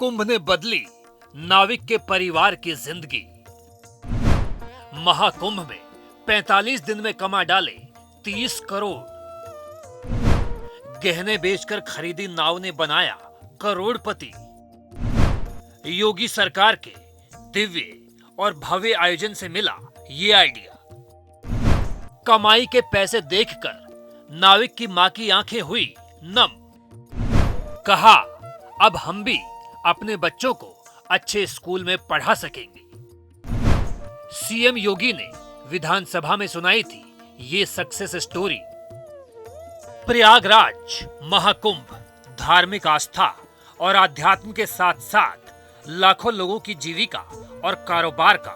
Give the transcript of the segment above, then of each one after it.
कुंभ ने बदली नाविक के परिवार की जिंदगी। महाकुंभ में 45 दिन में कमा डाले 30 करोड़। गहने बेचकर खरीदी नाव ने बनाया करोड़पति। योगी सरकार के दिव्य और भव्य आयोजन से मिला ये आइडिया। कमाई के पैसे देखकर नाविक की मां की आंखें हुई नम। कहा अब हम भी अपने बच्चों को अच्छे स्कूल में पढ़ा सकेंगे। सीएम योगी ने विधानसभा में सुनाई थी ये सक्सेस स्टोरी। प्रयागराज महाकुंभ धार्मिक आस्था और आध्यात्म के साथ साथ लाखों लोगों की जीविका और कारोबार का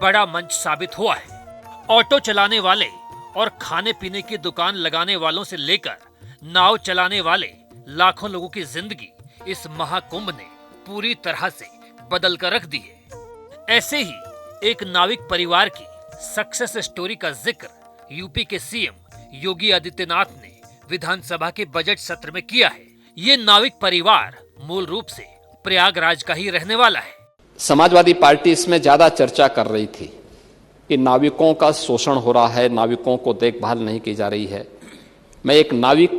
बड़ा मंच साबित हुआ है। ऑटो चलाने वाले और खाने पीने की दुकान लगाने वालों से लेकर नाव चलाने वाले लाखों लोगों की जिंदगी इस महाकुंभ ने पूरी तरह से बदल कर रख दी है। ऐसे ही एक नाविक परिवार की सक्सेस स्टोरी का जिक्र यूपी के सीएम योगी आदित्यनाथ ने विधानसभा के बजट सत्र में किया है। ये नाविक परिवार मूल रूप से प्रयागराज का ही रहने वाला है। समाजवादी पार्टी इसमें ज्यादा चर्चा कर रही थी कि नाविकों का शोषण हो रहा है, नाविकों को देखभाल नहीं की जा रही है। मैं एक नाविक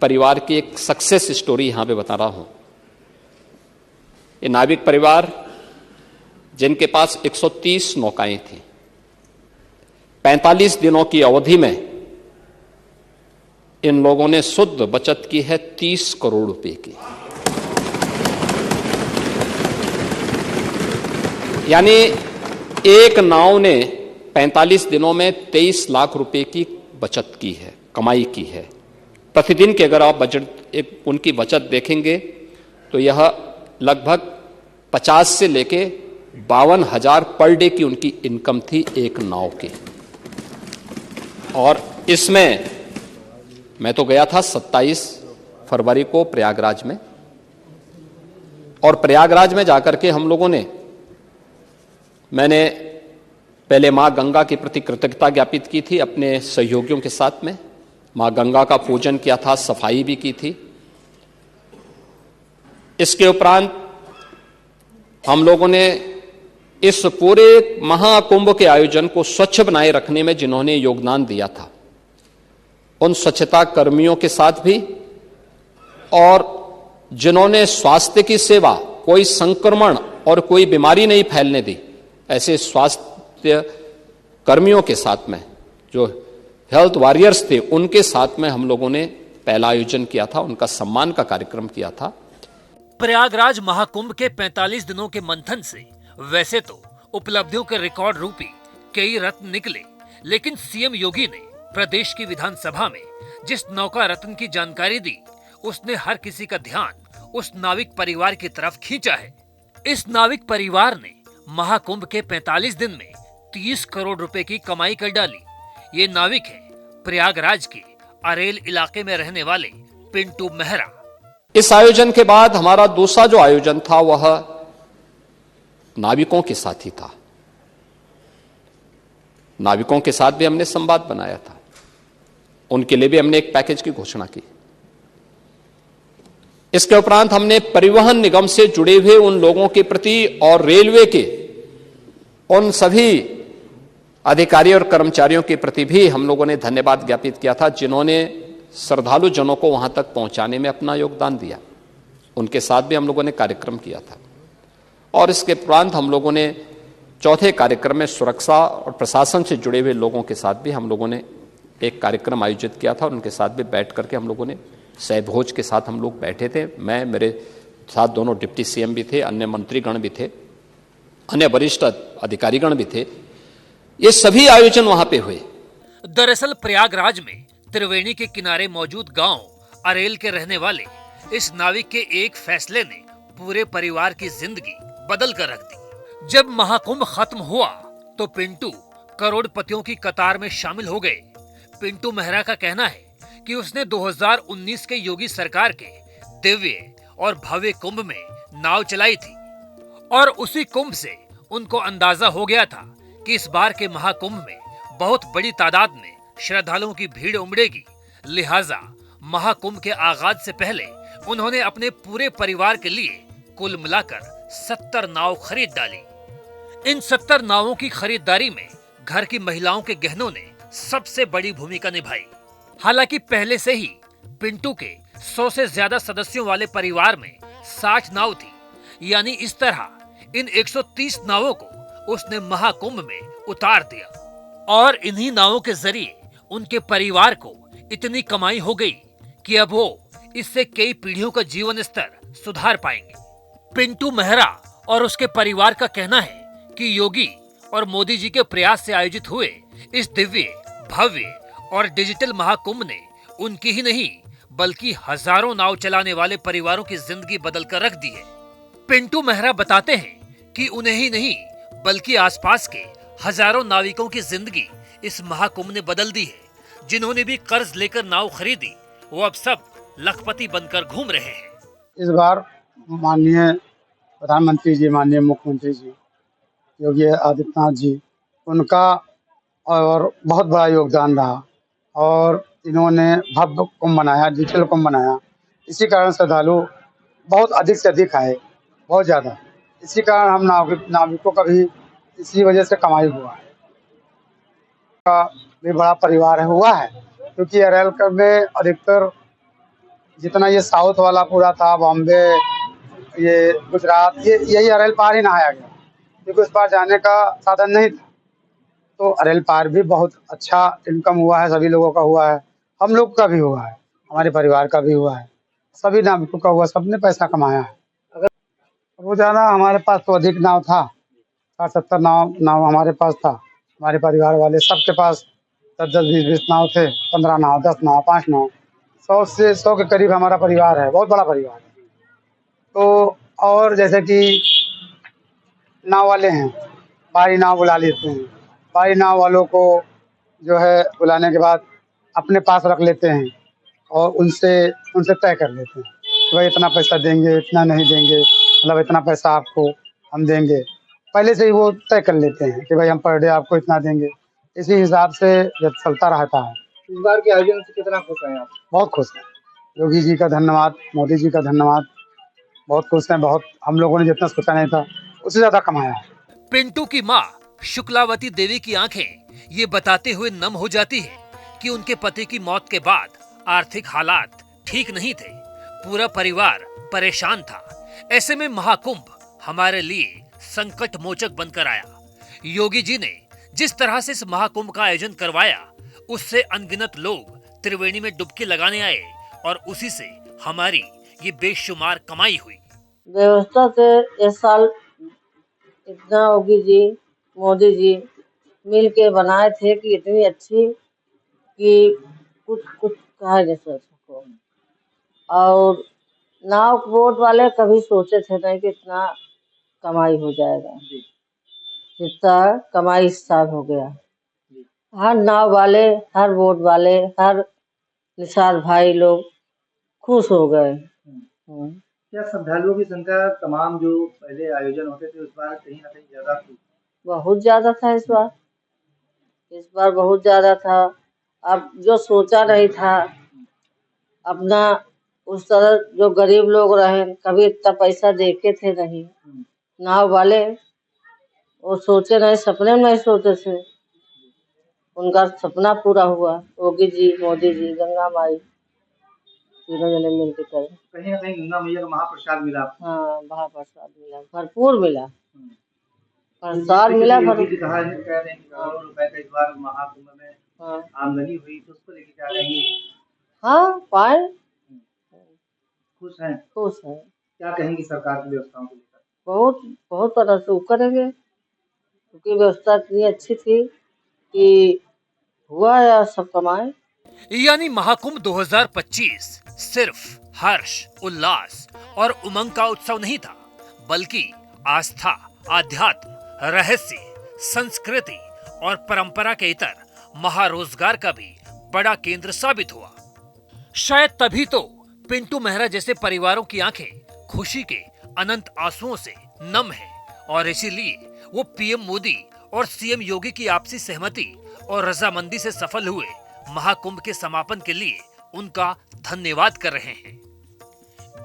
परिवार की एक सक्सेस स्टोरी यहां पे बता रहा हूं। ये नाविक परिवार जिनके पास 130 नौकाएं थी, 45 दिनों की अवधि में इन लोगों ने शुद्ध बचत की है 30 करोड़ रुपए की। यानी एक नाव ने 45 दिनों में 23 लाख रुपए की बचत की है, कमाई की है। प्रतिदिन की अगर आप उनकी बचत देखेंगे तो यह लगभग 50 से लेके 52,000 पर डे की उनकी इनकम थी एक नाव की। और इसमें मैं तो गया था 27 फरवरी को प्रयागराज में, और प्रयागराज में जाकर के हम लोगों ने मैंने पहले मां गंगा के प्रति कृतज्ञता ज्ञापित की थी अपने सहयोगियों के साथ में। मां गंगा का पूजन किया था, सफाई भी की थी। इसके उपरांत हम लोगों ने इस पूरे महाकुंभ के आयोजन को स्वच्छ बनाए रखने में जिन्होंने योगदान दिया था उन स्वच्छता कर्मियों के साथ भी, और जिन्होंने स्वास्थ्य की सेवा, कोई संक्रमण और कोई बीमारी नहीं फैलने दी, ऐसे स्वास्थ्य कर्मियों के साथ में, जो हेल्थ वॉरियर्स थे, उनके साथ में हम लोगों ने पहला आयोजन किया था, उनका सम्मान का कार्यक्रम किया था। प्रयागराज महाकुंभ के 45 दिनों के मंथन से वैसे तो उपलब्धियों के रिकॉर्ड रूपी कई रत्न निकले, लेकिन सीएम योगी ने प्रदेश की विधानसभा में जिस नौका रत्न की जानकारी दी, उसने हर किसी का ध्यान उस नाविक परिवार की तरफ खींचा है। इस नाविक परिवार ने महाकुंभ के 45 दिन में 30 करोड़ रुपए की कमाई कर डाली। ये नाविक है प्रयागराज के अरेल इलाके में रहने वाले पिंटू मेहरा। इस आयोजन के बाद हमारा दूसरा जो आयोजन था वह नाविकों के साथ ही था। नाविकों के साथ भी हमने संवाद बनाया था, उनके लिए भी हमने एक पैकेज की घोषणा की। इसके उपरांत हमने परिवहन निगम से जुड़े हुए उन लोगों के प्रति और रेलवे के उन सभी अधिकारियों और कर्मचारियों के प्रति भी हम लोगों ने धन्यवाद ज्ञापित किया था, जिन्होंने श्रद्धालु जनों को वहां तक पहुंचाने में अपना योगदान दिया। उनके साथ भी हम लोगों ने कार्यक्रम किया था। और इसके उपरांत हम लोगों ने चौथे कार्यक्रम में सुरक्षा और प्रशासन से जुड़े हुए लोगों के साथ भी हम लोगों ने एक कार्यक्रम आयोजित किया था। उनके साथ भी बैठ करके हम लोगों ने सहभोज के साथ हम लोग बैठे थे। मैं, मेरे साथ दोनों डिप्टी सीएम भी थे, अन्य मंत्रीगण भी थे, अन्य वरिष्ठ अधिकारीगण भी थे। ये सभी आयोजन वहां पे हुए। दरअसल प्रयागराज में त्रिवेणी के किनारे मौजूद गांव अरेल के रहने वाले इस नाविक के एक फैसले ने पूरे परिवार की जिंदगी बदल कर रख दी। जब महाकुंभ खत्म हुआ तो पिंटू करोड़पतियों की कतार में शामिल हो गए। पिंटू मेहरा का कहना है कि उसने 2019 के योगी सरकार के दिव्य और भव्य कुंभ में नाव चलाई थी, और उसी कुंभ से उनको अंदाजा हो गया था कि इस बार के महाकुंभ में बहुत बड़ी तादाद में श्रद्धालुओं की भीड़ उमड़ेगी। लिहाजा महाकुंभ के आगाज से पहले उन्होंने अपने पूरे परिवार के लिए कुल मिलाकर 70 नाव खरीद डाली। इन 70 नावों की खरीदारी में घर की महिलाओं के गहनों ने सबसे बड़ी भूमिका निभाई। हालांकि पहले से ही पिंटू के 100 से ज्यादा सदस्यों वाले परिवार में 60 नाव थी, यानी इस तरह इन 130 नावों को उसने महाकुंभ में उतार दिया और इन्हीं नावों के जरिए उनके परिवार को इतनी कमाई हो गई कि अब वो इससे कई पीढ़ियों का जीवन स्तर सुधार पाएंगे। पिंटू मेहरा और उसके परिवार का कहना है कि योगी और मोदी जी के प्रयास से आयोजित हुए इस दिव्य, भव्य और डिजिटल महाकुंभ ने उनकी ही नहीं बल्कि हजारों नाव चलाने वाले परिवारों की जिंदगी बदल कर रख दी है। पिंटू मेहरा बताते हैं कि उन्हें ही नहीं बल्कि आसपास के हजारों नाविकों की जिंदगी इस महाकुंभ ने बदल दी है। जिन्होंने भी कर्ज लेकर नाव खरीदी वो अब सब लखपति बनकर घूम रहे हैं। इस बार माननीय प्रधानमंत्री जी, माननीय मुख्यमंत्री जी योगी आदित्यनाथ जी, उनका और बहुत बड़ा योगदान रहा और इन्होंने भव्य कुंभ बनाया, डिजिटल कुंभ बनाया। इसी कारण श्रद्धालु बहुत अधिक से अधिक आए, बहुत ज़्यादा। इसी कारण हम नाविकों का भी इसी वजह से कमाई हुआ है। का भी बड़ा परिवार है हुआ है, क्योंकि अरेल में अधिकतर जितना ये साउथ वाला पूरा था, बॉम्बे, ये गुजरात, ये यही अरेल पार ही नहाया गया, क्योंकि उस पार जाने का साधन नहीं था। तो अरेल पार भी बहुत अच्छा इनकम हुआ है, सभी लोगों का हुआ है, हम लोग का भी हुआ है, हमारे परिवार का भी हुआ है, सभी नाविकों का हुआ, सबने पैसा कमाया है। अगर रोजाना हमारे पास तो अधिक नाव था, 60-70 नाव हमारे पास था। हमारे परिवार वाले सबके पास 10-10, 20-20 नाव थे, 15 नाव, 10 नाव, 5 नाव, 100 के करीब हमारा परिवार है, बहुत बड़ा परिवार है। तो और जैसे कि नाव वाले हैं, बारी नाव बुला लेते हैं, बारी नाव वालों को जो है बुलाने के बाद अपने पास रख लेते हैं और उनसे तय कर लेते हैं कि भाई इतना पैसा देंगे, इतना नहीं देंगे, मतलब इतना पैसा आपको हम देंगे। पहले से ही वो तय कर लेते हैं कि भाई हम पर डे आपको इतना देंगे। इसी हिसाब से जब चलता रहता है। इस बार के आयोजन से कितना खुश हैं आप? बहुत खुश हैं। योगी जी का धन्यवाद, मोदी जी का धन्यवाद, बहुत खुश हैं। बहुत, हम लोगों ने जितना सोचा नहीं था उससे ज्यादा कमाया है। पिंटू की माँ शुक्लावती देवी की आंखें ये बताते हुए नम हो जाती है कि उनके पति की मौत के बाद आर्थिक हालात ठीक नहीं थे, पूरा परिवार परेशान था। ऐसे में महाकुंभ हमारे लिए संकट मोचक बनकर आया। योगी जी ने जिस तरह से इस महाकुंभ का आयोजन करवाया, उससे अनगिनत लोग त्रिवेणी में डुबकी लगाने आए और उसी से हमारी ये बेशुमार कमाई हुई। व्यवस्था से इस साल इतना योगी जी, मोदी जी मिल के बनाए थे कि इतनी अच्छी कि कुछ कहा नहीं सोच सको। और नाव बोट वाले कभी सोचे थे नहीं कि इतना कमाई हो जाएगा, जितना कमाई इस साल हो गया। हर नाव वाले, हर बोट वाले, हर निषाद भाई लोग खुश हो गए। क्या श्रद्धालुओं की संख्या तमाम जो पहले आयोजन होते थे उस बार कहीं ना कहीं ज्यादा थी? बहुत ज्यादा था इस बार बहुत ज्यादा था। अब जो सोचा नहीं था, अपना उस तरह जो गरीब लोग रहे, कभी इतना पैसा देखे थे नहीं। नाव वाले वो सोचे नहीं, सपने में नहीं सोचे थे, उनका सपना पूरा हुआ। योगी जी, मोदी जी, गंगा माई तीनों जने मिलकर करे। कहीं ना कहीं गंगा मैया का महाप्रसाद मिला। हाँ, महाप्रसाद मिला, भरपूर मिला, प्रसाद मिला। कह रहे हैं कि करोड़ों रुपए का इस बार महाकुंभ में आमदनी हुई, तो उसको लेके क्या कहेंगे? हाँ, पाए खुश हैं? खुश है। क्या कहेंगी सरकार की व्यवस्थाओं को लेकर? बहुत बहुत तरह से वो करेंगे, क्योंकि व्यवस्था इतनी अच्छी थी कि हुआ या सब कमाए। यानी महाकुंभ 2025 सिर्फ हर्ष, उल्लास और उमंग का उत्सव नहीं था, बल्कि आस्था, आध्यात्म, रहस्य, संस्कृति और परंपरा के इतर महारोजगार का भी बड़ा केंद्र साबित हुआ। शायद तभी तो पिंटू मेहरा जैसे परिवारों की आंखें खुशी के अनंत आंसुओं से नम है और इसीलिए वो पीएम मोदी और सीएम योगी की आपसी सहमति और रजामंदी से सफल हुए महाकुंभ के समापन के लिए उनका धन्यवाद कर रहे हैं।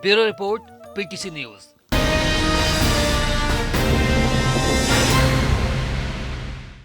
Bureau report, PTC news.